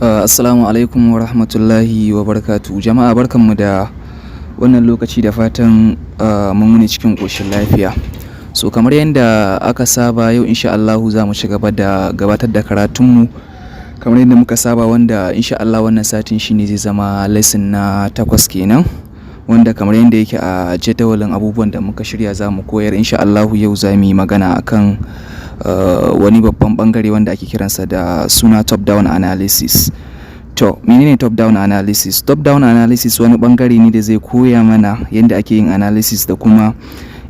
Assalamu alaikum wa rahmatullahi wa barakatuh. Jama'a barkanmu da wannan lokaci da fatan mun wuni cikin ƙoshin lafiya. So kamar yadda aka saba yau insha Allahu za mu ci gaba da gabatar da karatunmu kamar yadda muka saba, wanda insha Allah wannan satin shine zai zama lesson na 8 kenan, wanda kamar yadda yake a jadawalin abubuwan da muka shirya za mu koyar. Insha Allahu yau za mu yi magana akan wani babban bangare wanda ake kiransa da suna top down analysis. To menene top down analysis? Top down analysis wani bangare ne da zai koya mana yadda ake yin analysis da kuma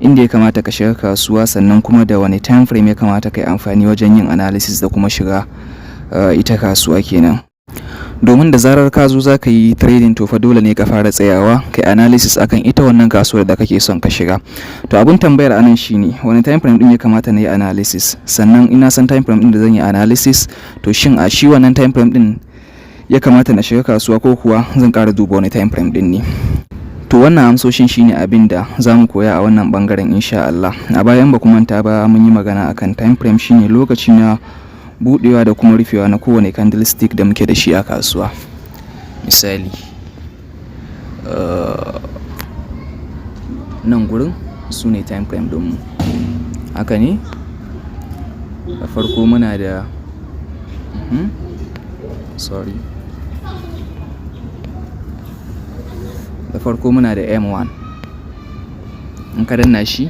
inda ya kamata ka shiga kasuwa, sannan kuma da wani time frame ya kamata ka yi amfani wajen yin analysis da kuma shiga ita kasuwa kenan. Domin da zarar ka zo za ka yi trading to fa dole ne ka fara tsayawa kai analysis akan ita wannan kasuwar da kake son ka shiga. To abun tambayar anan shine wani time frame din ya kamata na yi analysis, sannan ina san time frame din da zan yi analysis, to shin a shi wannan time frame din ya kamata na shiga kasuwa ko kuwa zan ƙara duba wani time frame din ne? To wannan amsoshin shine abin da za mu koya a wannan bangaren insha Allah. A bayan ba ku manta ba mun yi magana akan time frame shine lokaci na budewa da kuma rufewa na kowane candlestick da muke da shi a kasuwa. Misali nan gurin su ne time frame ɗinmu, haka ne? Da farko muna da da farko muna da M1. In ka danna shi,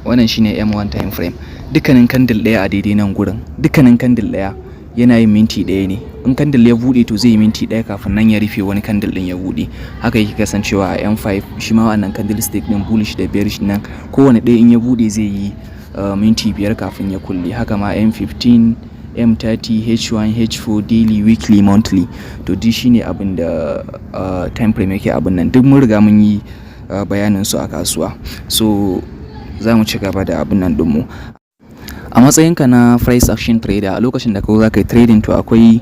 wannan shine M1 time frame. Dukkanin candle ɗaya a daidai nan gurin, dukkanin candle ɗaya yana yin minti ɗaya ne. In candle ya buɗe to zai yi minti ɗaya kafin nan ya rufe wani candle ɗin ya buɗe. Haka yake kasancewa a M5, shi ma wannan candlestick ɗin bullish da bearish nan kowane ɗaya in ya buɗe zai yi minti 5 kafin ya kulle. Haka ma M15, M30, H1, H4, daily, weekly, monthly. To duk shine abin da time frame yake abin nan. Duk mun riga mun yi bayanin su a kasuwa. So za mu ci gaba da abin nan ɗinmu. A matsayinka na price action trader, a lokacin da za ka yi trading to akwai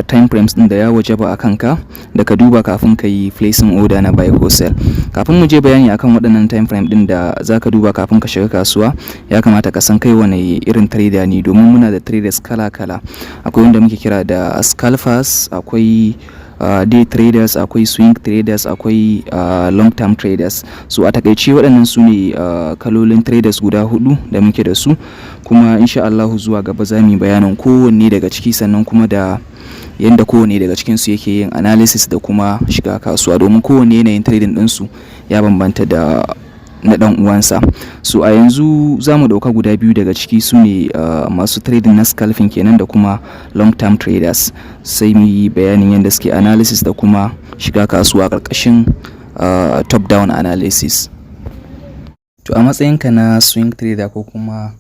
time frames din da ya wajaba a kanka da ka duba kafin ka yi placing order na buy ko sell. Kafin mu je bayani akan waɗannan time frame din da za ka duba kafin ka shiga kasuwa, ya kamata ka san kai wane irin trader ne, domin muna da traders kala-kala. Akwai wanda muke kira da scalpers, akwai day traders, akwai swing traders, akwai long term traders. So a takaice waɗannan su ne kalolin traders guda 4 da muke da su, kuma insha Allah zuwa gaba za mu yi bayanin kowanne daga ciki, sannan kuma da yanda kowanne daga cikin su yake yin analysis da kuma shiga kasuwa, domin kowanne yanayin trading din su ya bambanta da na dan uwansa. So a yanzu za mu dauka guda biyu daga ciki, su ne masu trading na scalping kenan da kuma long term traders, sai mu yi bayanin yadda suke analysis da kuma shiga kasuwa karkashin top down analysis. To a matsayinka na swing trader ko kuma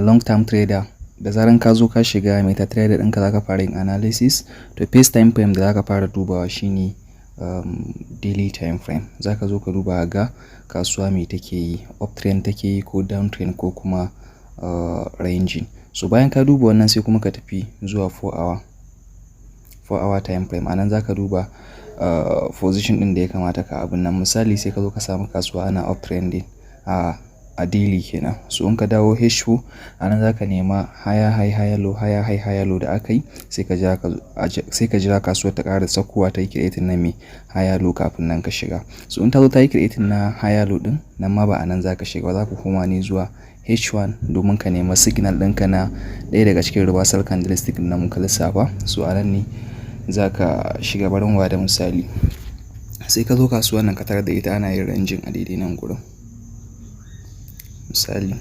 long term trader, da zaran ka zo ka shiga MetaTrader ɗinka za ka fara yin analysis. To first time frame da za ka fara dubawa shine daily time frame. Za ka zo ka duba ga kasuwa me take yi, uptrend take yi ko downtrend ko kuma ranging. So bayan ka duba wannan sai kuma ka tafi zuwa 4 hour time frame. Anan za ka duba position ɗin da ya kamata ka abin nan. Misali sai ka zo ka samu kasuwa ana uptrending a daily kenan. So in ka dawo H4, anan za ka nema higher high higher low, higher high higher low da aka yi, sai ka jira kasuwar ta ƙara saukowa ta yi creating na mai higher low kafin nan ka shiga. So in ta zo ta yi creating na higher low din nan ma ba anan za ka shiga, za ku koma ne zuwa H1 domin ka nema signal ɗinka na ɗaya daga cikin reversal candlestick na muka lissafa. So anan ne za ka shiga. Barin wa da misali, sai ka zo kasuwar nan ka tarar da ita ana yin ranging a daidai nan gurin. Misali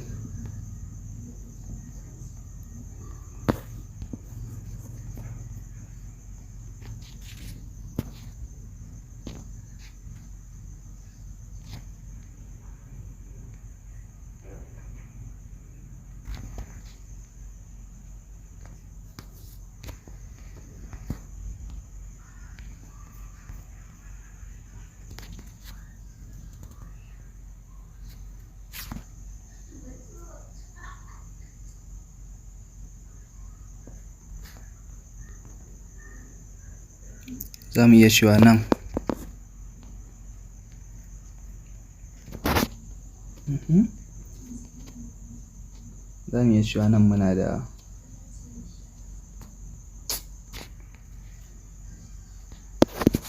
za mu iya cewa nan muna da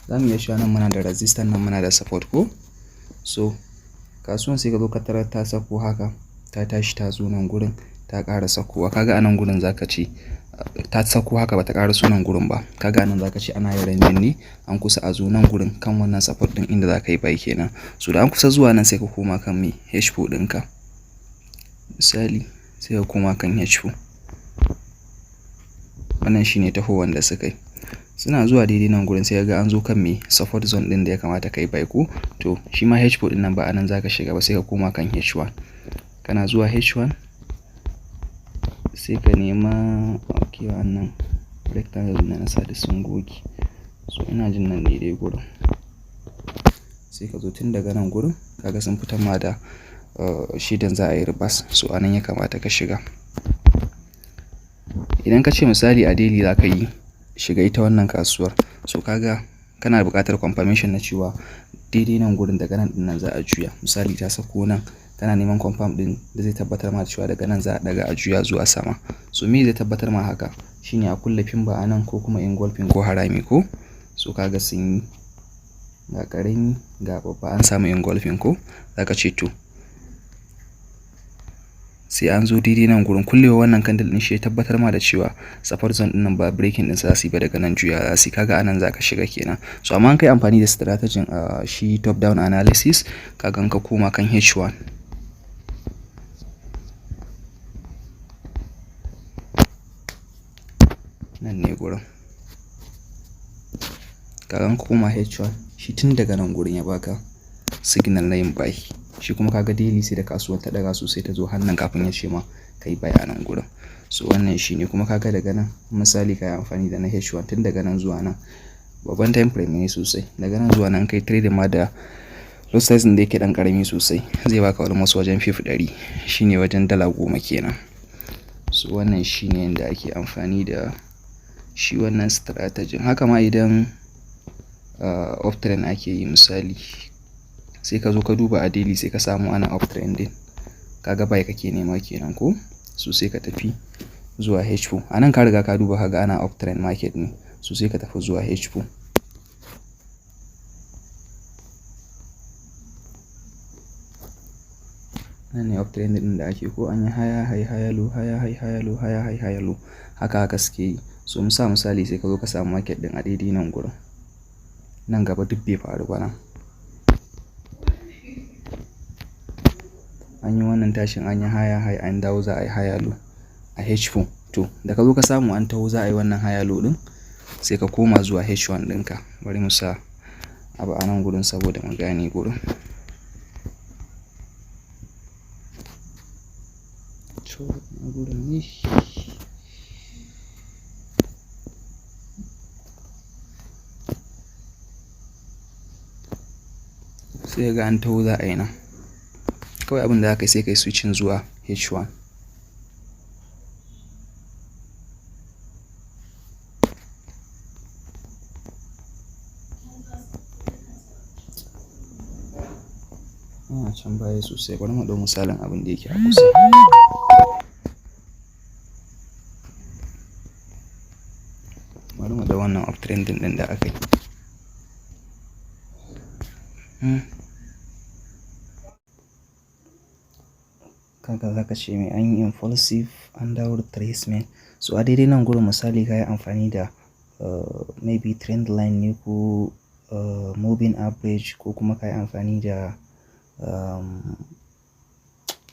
za mu iya cewa nan muna da resistance nan muna da support ko. So kasuwan sai ka zo ka tarar ta sako haka ta tashi ta zo nan gurin ta ƙara sakowa, kaga a nan gurin zaka ce ta sako haka bata ƙara so nan gurin ba, kaga nan zaka ce ana yin rangin ne an kusa a zo nan gurin kan wannan support din inda zaka yi buy kenan. So da an kusa zuwa nan sai ka koma kan me H4 ɗinka, misali sai ka koma kan H4. Wannan shine taho wanda suka yi, suna zuwa daidai nan gurin sai ga an zo kan me support zone din da ya kamata kai buy ko. To shi ma H4 din nan ba anan zaka shiga ba, sai ka koma kan H1. Kana zuwa H1 sai ka nema okay wannan rectangle na sa da sun goge, so ina jin nan daidai gurin sai ka zo tun daga nan gurin kaga sun fitar ma da shidan za a yi reverse, so anan ya kamata ka shiga. Idan ka ce misali a daily za ka yi shiga ita wannan kasuwar, so kaga kana buƙatar confirmation na cewa daidai nan gurin daga nan dinnan za a juya, misali ta sako nan kana neman confirm din da zai tabbatar ma cewa daga nan za a daga a juya zuwa sama. So me zai tabbatar ma haka shine a kulle pin ba anan ko kuma engulfing ko harami ko. So kaga sun yi ga karami ga babba an samu engulfing ko, zaka ce to sai an zo daidai nan gurin kullewa wannan candle din shi ya tabbatar ma da cewa support zone din nan ba breaking din sa su yi ba, daga nan juya za su, kaga anan zaka shiga kenan. So amma an kai amfani da strategy shi top down analysis, kaga ka koma kan H1 nan ne gurin, kaga ka koma H1 shi tun daga nan gurin ya baka signal na yin buy, shi kuma kaga daily sai da kasuwar ta daga sosai ta zo hannun kafin ya ce ma kai buy a nan gurin. So wannan shine kuma kaga daga nan misali kai amfani da na H1 tun daga nan zuwa nan babban time frame ne sosai, daga nan zuwa nan kai trading ma da lot size din da yake dan karami sosai zai baka almost wajen 100 shine wajen dala 10 kenan. So wannan shine yanda ake amfani da shi wannan strategy. Haka ma idan uptrend ake yi misali sai ka zo ka duba a daily sai ka samu ana uptrend din, kaga buy kake nema kenan ko. So sai ka tafi zuwa H4, anan ka riga ka duba kaga ana uptrend market ne, so sai ka tafi zuwa H4. Nan ne uptrend din da ake ko, an yi higher high higher low higher high higher low higher high higher low, haka suke yi. So misali sai ka zo ka samu market din a daidai nan gurin, nan gaba duk bai faru ba nan an yi wannan tashin an yi higher high an dawo za a yi higher low a H4. To da ka zo ka samu an taho za a yi wannan higher low din sai ka koma zuwa H1 ɗinka. Bari mu sa abu a nan gurin saboda mu gane gurin. To gurin ne sai ga an taho za a yi nan, kawai abin da aka yi sai kai switching zuwa H1. Ina can baya sosai, bari mu ɗau misalin abin da yake a kusa. Bari mu ɗau wannan uptrending ɗin da aka yi. Kaga zaka ce mai an yi impulsive an dawo retracement. So a daidai nan gurin misali ka yi amfani da maybe trend line ne ko moving average, ko kuma ka yi amfani da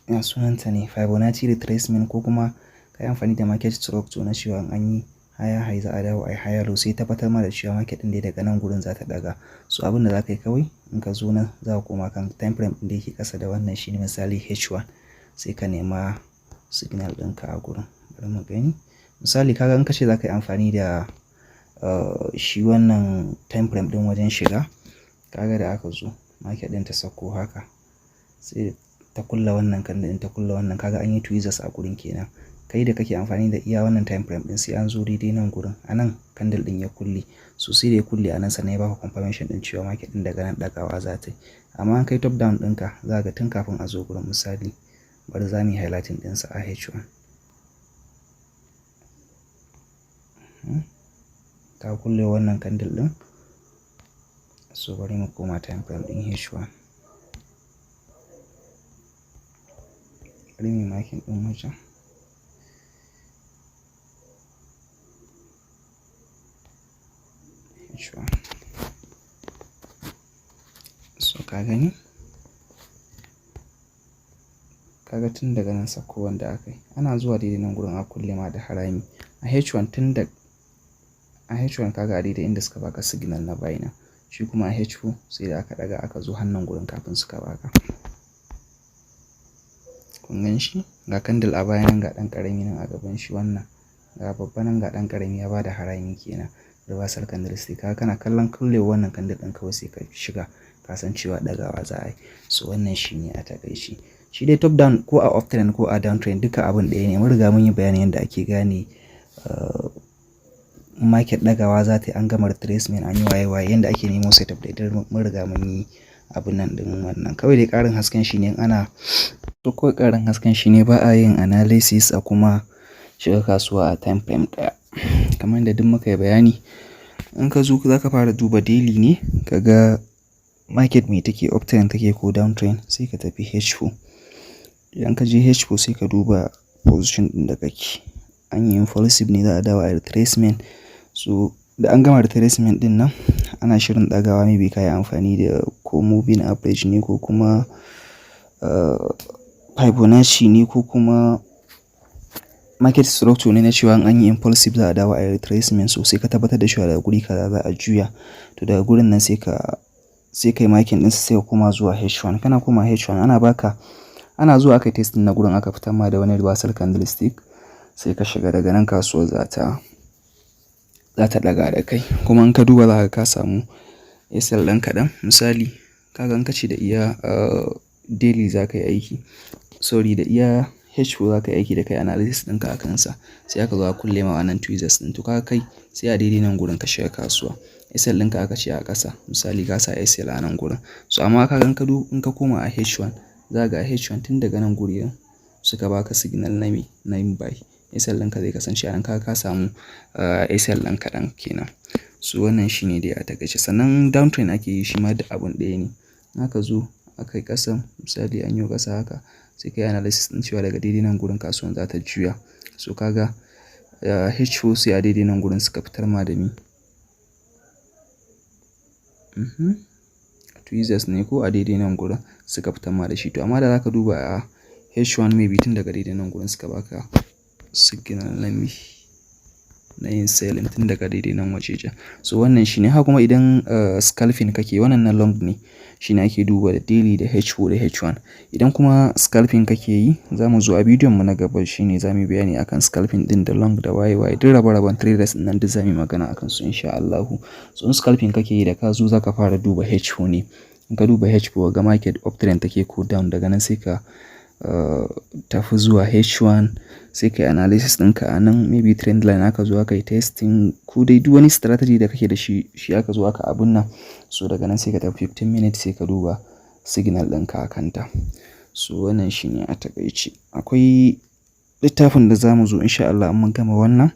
ya sunanta ne Fibonacci retracement, ko kuma ka yi amfani da market structure na cewa an yi higher high za a dawo a yi higher low, sai tabbatar ma da cewa market ɗin dai daga nan gurin za ta daga. So abin da za ka yi kawai in ka zo nan za ka koma kan time frame ɗin da yake ƙasa da wannan shine misali H1, sai ka nema signal ɗinka a gurin. Bari mu gani misali kaga in ka ce za ka yi amfani da shi wannan time frame ɗin wajen shiga, kaga da aka zo market ɗin ta sako haka sai ta kulla wannan candle ɗin ta kulla wannan, kaga an yi tweezers a gurin kenan. Kai da kake amfani da iya wannan time frame ɗin sai an zo daidai nan gurin, anan candle ɗin ya kulle, so sai da ya kulle anan sannan ya baka confirmation ɗin cewa market ɗin daga nan ɗagawa za ta yi. Amma an kai top down ɗinka za ga tun kafin a zo gurin misali bari za mu yi highlighting ɗinsa a H1. Ka kulle wannan candle ɗin So bari mu koma time frame ɗin H1. Bari mu makin ɗin wajen. H1. So ka gani? Kaga tun daga nan sako wanda aka yi. Ana zuwa daidai nan gurin a kulle ma da harami. A H1 kaga a daidai inda suka baka signal na bayina. Shi kuma a H4 sai da aka daga aka zo hannun gurin kafin suka baka. Kun gan shi? Ga candle a bayan ga ɗan ƙarami nan a gaban shi wannan. Ga babba nan ga ɗan ƙarami ya bada harami kenan. Reversal candlestick. Kaga kana kallon kullewa wannan candle ɗin kawai sai ka shiga. Ka san cewa ɗagawa za a yi. So wannan shi ne a takaice. Shi dai top down ko a uptrend ko a downtrend duka abin ɗaya ne. Mun riga mun yi bayanin yadda ake gane market ɗagawa za ta yi, an gama retracement, an yi waye yadda ake nemo setup da ita mun riga mun yi abin nan ɗin wannan. Kawai dai ƙarin hasken shi ne ana kawai ƙarin hasken shi ne ba a yin analysis a kuma shiga kasuwa a time frame ɗaya. Kamar yadda duk muka yi bayani, in ka zo za ka fara duba daily ne ka ga market me take, uptrend take ko downtrend, sai ka tafi H4. Idan ka je H4 sai ka duba position ɗin da kake. An yi impulsive ne za a dawo a retracement. So da an gama retracement ɗin nan ana shirin ɗagawa, maybe ka yi amfani da ko moving average ne ko kuma Fibonacci ne ko kuma market structure ne na cewa an yi impulsive za a dawo a retracement. So sai ka tabbatar da cewa daga guri kaza za a juya. To daga gurin nan sai kai makin ɗinsa sai ka koma zuwa H1. Kana koma H1 ana zuwa aka yi testing na gurin aka fitar ma da wani reversal candlestick, sai ka shiga. Daga nan kasuwar za ta ɗaga da kai. Kuma in ka duba za ka samu SL ɗan kaɗan. Misali kaga in ka ce da iya daily za ka yi aiki, da iya H4 za ka yi aiki da kai analysis ɗinka a kansa, sai aka zo a kulle ma wannan tweezers ɗin. To kaga kai sai a daidai nan gurin ka shiga kasuwa. SL ɗinka aka ce a ƙasa, misali ka sa SL a nan gurin. So amma kaga in ka koma a H1 za ga a H1 tun daga nan gurin suka baka signal na yin buy. SL ɗinka zai kasance a nan, kaga ka samu SL ɗan kaɗan kenan. So wannan shi ne dai a takaice. Sannan downtrend ake yi shi ma da abun ɗaya ne. Aka zo aka yi ƙasa, misali an yi ƙasa haka, sai ka yi analysis ɗin cewa daga daidai nan gurin kasuwan za ta juya. So kaga H4 sai a daidai nan gurin suka fitar ma da ni tweezers ne ko a daidai nan gurin suka fitar ma da shi. To amma da za ka duba a H1 maybe tun daga daidai nan gurin suka baka signal na yin selling tun daga daidai nan wajejen. So wannan shi ne. Haka kuma idan scalping kake, wannan na long ne, shi ne ake duba da daily da H4 da H1. Idan kuma scalping kake yi, za mu zo a bidiyon mu na gaba, shi ne za mu yi bayani akan scalping din da long da waye duk rabe-raben traders nan duk za mu yi magana akan su insha Allah. So in scalping kake yi da ka zo za ka fara duba H4 ne. In ka duba H4 ga market uptrend take ko down, daga nan sai ka tafi zuwa H1 sai ka yi analysis ɗinka a nan, maybe trend line aka zo aka yi testing ko dai duk wani strategy da kake da shi aka zo aka abun nan. So daga nan sai ka tafi 15 minutes sai ka duba signal ɗinka a kanta. So wannan shi ne a takaice. Akwai littafin da za mu zo insha Allah mun gama wannan,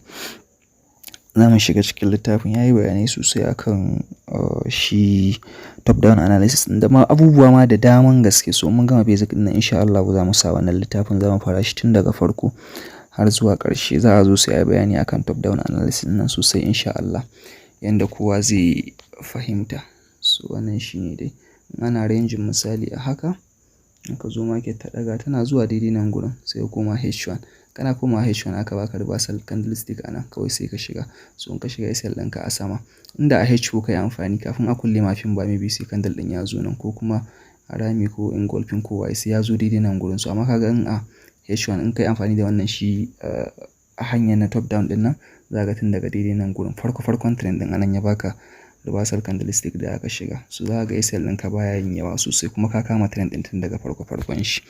za mu shiga cikin littafin, ya yi bayanai sosai akan shi top down analysis da ma abubuwa ma da daman gaske. So mun gama basic ɗin nan insha Allah za mu sa wannan littafin, za mu fara shi tun daga farko har zuwa ƙarshe. Za a zo sai a yi bayani akan top down analysis nan sosai insha Allah, yanda kowa zai fahimta. So wannan shi ne dai. Ana ranging misali a haka, in ka zo market ta ɗaga tana zuwa daidai nan gurin sai ka koma H1. Kana koma H1 aka baka reversal candlestick a nan, kawai sai ka shiga. So in ka shiga SL ɗinka a sama, inda a H4 ka yi amfani kafin a kulle mafin ba, maybe sai candle ɗin ya zo nan ko kuma a rami ko engulfing ko waye sai ya zo daidai nan gurin. So amma kaga in a H1 in ka yi amfani da wannan shi a hanyar na top down ɗin nan, za ka tun daga daidai nan gurin farkon trend ɗin anan ya baka reversal candlestick da aka shiga. So za ka ga SL ɗinka baya yin yawa sosai kuma ka kama trend ɗin tun daga farkon shi.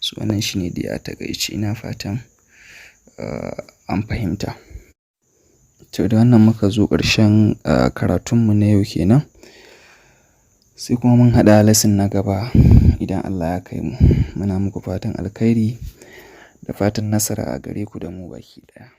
So wannan shi ne dai a takaice. Ina fatan an fahimta. To da wannan muka zo ƙarshen karatunmu na yau kenan, sai kuma mun haɗa lesson na gaba idan Allah ya kai mu. Muna muku fatan alkhairi da fatan nasara a gare ku da mu baki ɗaya.